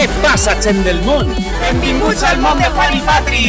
Què passa, gent del món? Benvinguts al món de Juan i Patri!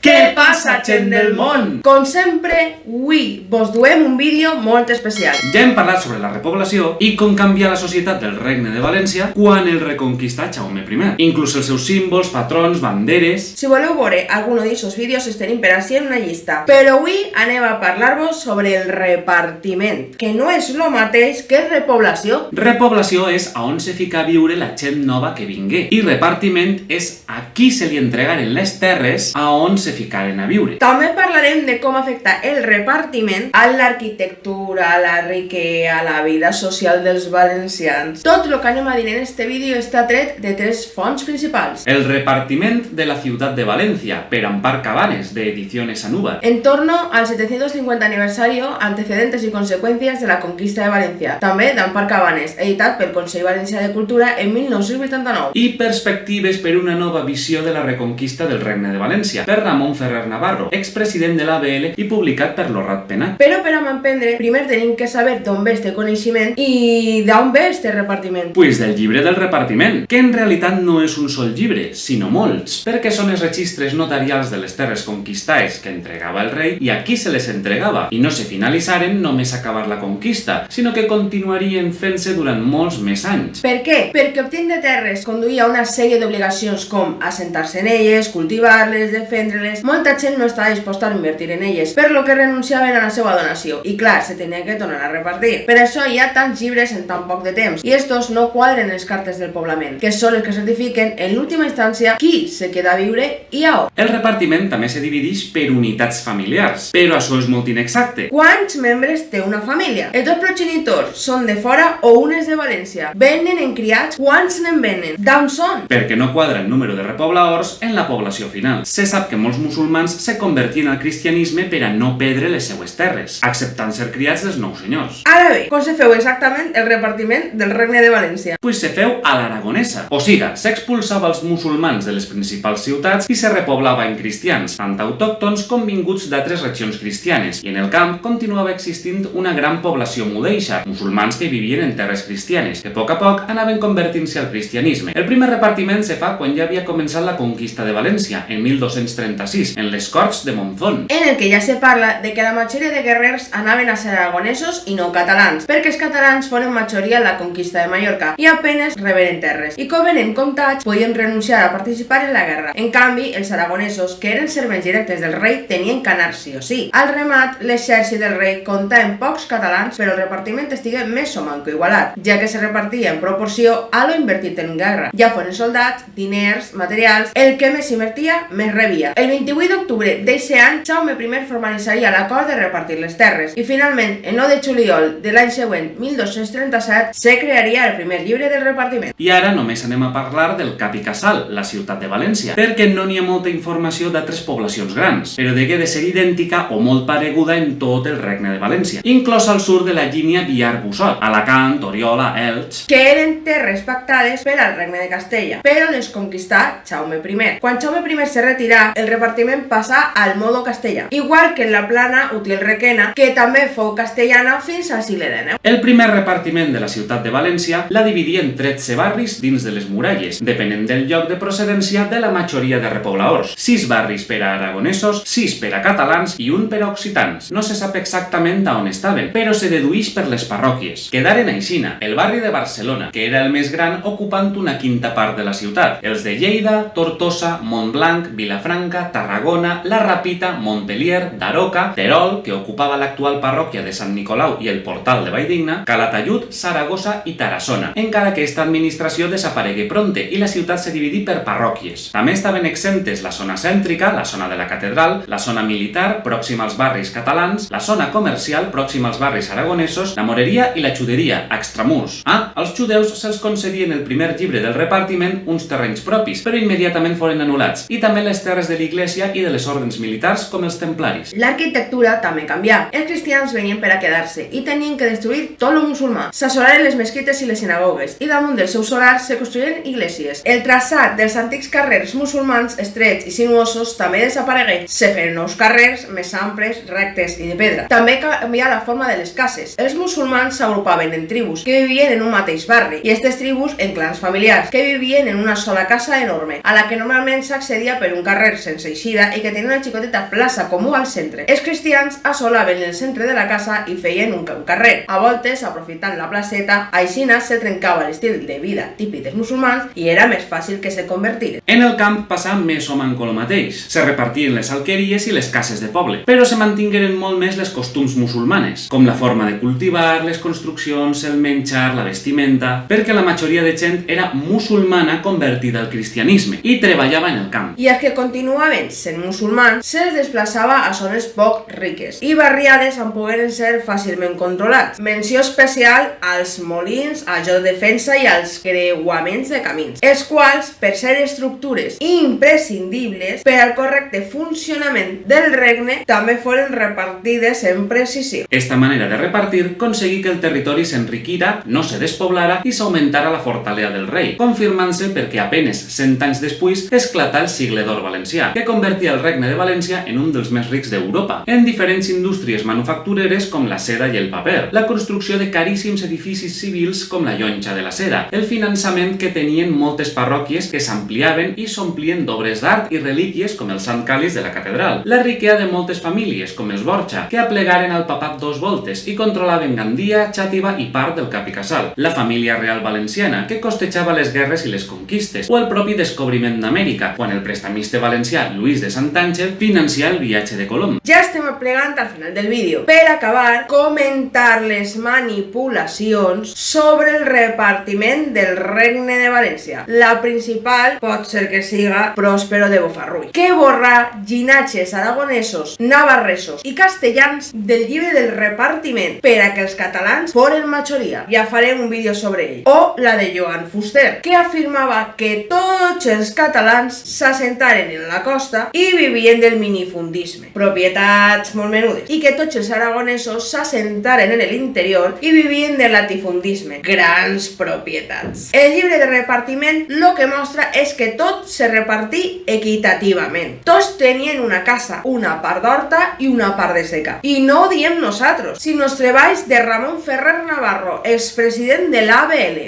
Què passa, gent del món? Com sempre, avui vos duem un vídeo molt especial. Ja hem parlat sobre la repoblació i com canvia la societat del Regne de València quan el reconquista Jaume I. Inclús els seus símbols, patrons, banderes... Si voleu veure algun d'aquests vídeos, els tenim per ací en una llista. Però avui anem a parlar-vos sobre el repartiment, que no és el mateix que repoblació. Repoblació és a on se fica a viure la gent nova que vingué. I repartiment és a qui se li entregaren les terres a on se ficaren a viure. També parlarem de com afecta el repartiment a l'arquitectura, a la riquesa, a la vida social dels valencians. Tot el que anem a dir en este vídeo està tret de tres fonts principals. El repartiment de la ciutat de València, per Ampar Cabanes, de Ediciones Anúbar. En torno al 750 aniversario, antecedentes y consecuencias de la conquista de València. També d'Ampar Cabanes, editat pel Consell Valencià de Cultura en 1989. I perspectives per una nova visió de la reconquista del Regne de València, per Ramon Ferrer Navarro, expresident de l'ABL i publicat per l'Horrat Penat. Però per a m'emprendre, primer tenim que saber d'on ve este coneixement i d'on ve este repartiment. Pues del llibre del repartiment, que en realitat no és un sol llibre, sinó molts, perquè són els registres notarials de les terres conquistades que entregava el rei i a qui se les entregava, i no se finalitzaren només acabar la conquista, sinó que continuarien fent-se durant molts més anys. Per què? Perquè obtindre terres conduïa a una sèrie d'obligacions com assentar-se en elles, cultivar-les, defendre-les. Molta gent no estava disposta a invertir en elles, per lo que renunciaven a la seva donació. I clar, se tenia que tornar a repartir. Per això hi ha tants llibres en tan poc de temps, i estos no quadren les cartes del poblament, que són els que certifiquen en l'última instància qui se queda a viure i a on. El repartiment també se divideix per unitats familiars, però això és molt inexacte. Quants membres té una família? Els dos progenitors són de fora o un és de València? Venen en criats? Quants n'en venen? D'on són? Perquè no quadra el número de repobladors en la població final. Se sap que molts musulmans se convertien al cristianisme per a no perdre les seues terres, acceptant ser criats dels nous senyors. Ara bé, com se feu exactament el repartiment del Regne de València? Pues se feu a l'aragonesa. O siga, s'expulsava els musulmans de les principals ciutats i se repoblava en cristians, tant autòctons com vinguts d'altres regions cristianes, i en el camp continuava existint una gran població mudeixa, musulmans que vivien en terres cristianes, que a poc anaven convertint-se al cristianisme. El primer repartiment se fa quan ja havia començat la conquista de València, en 1236, en les Corts de Monzón, en el que ja se parla de que la majoria de guerrers anaven a ser aragonesos i no catalans, perquè els catalans foren majoria en la conquista de Mallorca i apenes reberen terres, i com eren comptats podien renunciar a participar en la guerra. En canvi, els aragonesos, que eren servents directes del rei, tenien que anar sí o sí. Al remat, l'exèrcit del rei comptava amb pocs catalans, però el repartiment estigué més o manco igualat, ja que se repartia en proporció a lo invertit en guerra. Ja foren soldats, diners, materials, el que més invertia, més rebia. El 28 d'octubre d'eixe any, Jaume I formalitzaria l'acord de repartir les terres i finalment, el 9 de juliol de l'any següent, 1237, se crearia el primer llibre del repartiment. I ara només anem a parlar del Cap i Casal, la ciutat de València, perquè no n'hi ha molta informació d'altres poblacions grans, però degué de ser idèntica o molt pareguda en tot el Regne de València, inclòs al sud de la línia Biar-Busot, Alacant, Oriola, Elx, que eren terres pactades per al Regne de Castella, però les conquistà Jaume I. Quan Jaume I se retirà, el repartiment passà al modo castellà, igual que en la plana Utiel-Requena, que també fou castellana fins al segle XIX. El primer repartiment de la ciutat de València la dividia en 13 barris dins de les muralles, depenent del lloc de procedència de la majoria de repobladors. 6 barris per a aragonesos, 6 per a catalans i un per a occitans. No se sap exactament a on estaven, però se deduïx per les parròquies. Quedaren aixina, el barri de Barcelona, que era el més gran, ocupant una quinta part de la ciutat, els de Lleida, Tortosa, Montblanc, Vilafranca, Tarragona, La Rapita, Montpellier, Daroca, Terol, que ocupava l'actual parròquia de Sant Nicolau i el Portal de Valldigna, Calatayud, Saragossa i Tarassona, encara que aquesta administració desaparegué pronte i la ciutat se dividí per parròquies. També estaven exemptes la zona cèntrica, la zona de la catedral, la zona militar, pròxima als barris catalans, la zona comercial, pròxima als barris aragonesos, la moreria i la xuderia, a extramurs. Als judeus se'ls concedien el primer llibre del repartiment uns terrenys propis, però immediatament foren anul·lats, i també les terres de l'Iglésia l'església i de les ordres militars com els templaris. L'arquitectura també canvià. Els cristians venien per a quedar-se i tenien que destruir tot lo musulmà. S'assolaren les mesquites i les sinagogues i damunt dels seus solars se construïren iglesias. El traçat dels antics carrers musulmans estrets i sinuosos també desaparegué. Se feren nous carrers més amples, rectes i de pedra. També canvià la forma de les cases. Els musulmans s'agrupaven en tribus que vivien en un mateix barri i aquestes tribus en clans familiars que vivien en una sola casa enorme a la que normalment s'accedia per un carrer sense eixida i que tenia una xicoteta plaça comú al centre. Els cristians assolaven el centre de la casa i feien un carrer, a voltes aprofitant la placeta. Aixina se trencava l'estil de vida típic dels musulmans i era més fàcil que se convertiren. En el camp passà més o manco lo mateix. Se repartien les alqueries i les cases de poble, però se mantingueren molt més les costums musulmanes, com la forma de cultivar, les construccions, el menjar, la vestimenta, perquè la majoria de gent era musulmana convertida al cristianisme i treballava en el camp. I els que continuaven sent musulmans se'ls desplaçava a zones poc riques i barriades on pogueren ser fàcilment controlats. Menció especial als molins, a joc de defensa i als creuaments de camins, els quals, per ser estructures imprescindibles per al correcte funcionament del regne, també foren repartides en precisió. Esta manera de repartir aconseguí que el territori s'enriquira, no se despoblara i s'augmentara la fortalea del rei, confirmant-se perquè apenes 100 anys després esclatà el Sigle d'Or valencià, que convertia el regne de València en un dels més rics d'Europa, en diferents indústries manufactureres com la seda i el paper, la construcció de caríssims edificis civils com la Llonja de la Seda, el finançament que tenien moltes parròquies que s'ampliaven i s'omplien d'obres d'art i relíquies com el Sant Càliz de la catedral, la riquea de moltes famílies com els Borja, que aplegaren al papat 2 voltes i controlaven Gandia, Xàtiva i part del Cap i Casal, la família real valenciana, que costejava les guerres i les conquistes, o el propi descobriment d'Amèrica, quan el prestamista valencià Lluís de Santàngel financià el viatge de Colom. Ja estem aplegant al final del vídeo. Per acabar, comentar les manipulacions sobre el repartiment del Regne de València. La principal pot ser que siga Próspero de Bofarull, que borra llinatges aragonesos, navarresos i castellans del llibre del repartiment per a que els catalans foren majoria. Ja farem un vídeo sobre ell. O la de Joan Fuster, que afirmava que tots els catalans s'assentaren en la costa i vivien del minifundisme, propietats molt menudes, i que tots els aragonesos s'assentaren en l'interior i vivien del latifundisme, grans propietats. El llibre de repartiment lo que mostra és que tot se repartí equitativament. Tots tenien una casa, una part d'horta i una part de seca. I no ho diem nosaltres, sinó els treballs de Ramon Ferrer Navarro, expresident de l'ABL.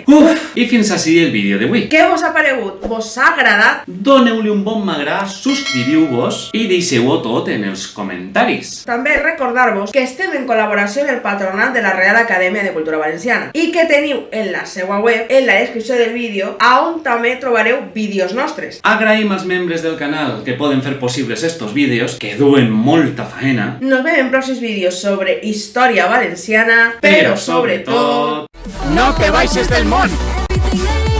I fins ací el vídeo d'avui. Què vos ha paregut? Vos ha agradat? Doneu-li un bon m'agrada, subscriviu-vos i deixeu-ho tot en els comentaris. També recordar-vos que estem en col·laboració amb el Patronat de la Real Acadèmia de Cultura Valenciana i que teniu en la seva web, en la descripció del vídeo, on també trobareu vídeos nostres. Agraïm als membres del canal que poden fer possibles estos vídeos, que duen molta faena. Nos vemos en pròxims vídeos sobre història valenciana, però sobretot... No te baixes del món! Everything that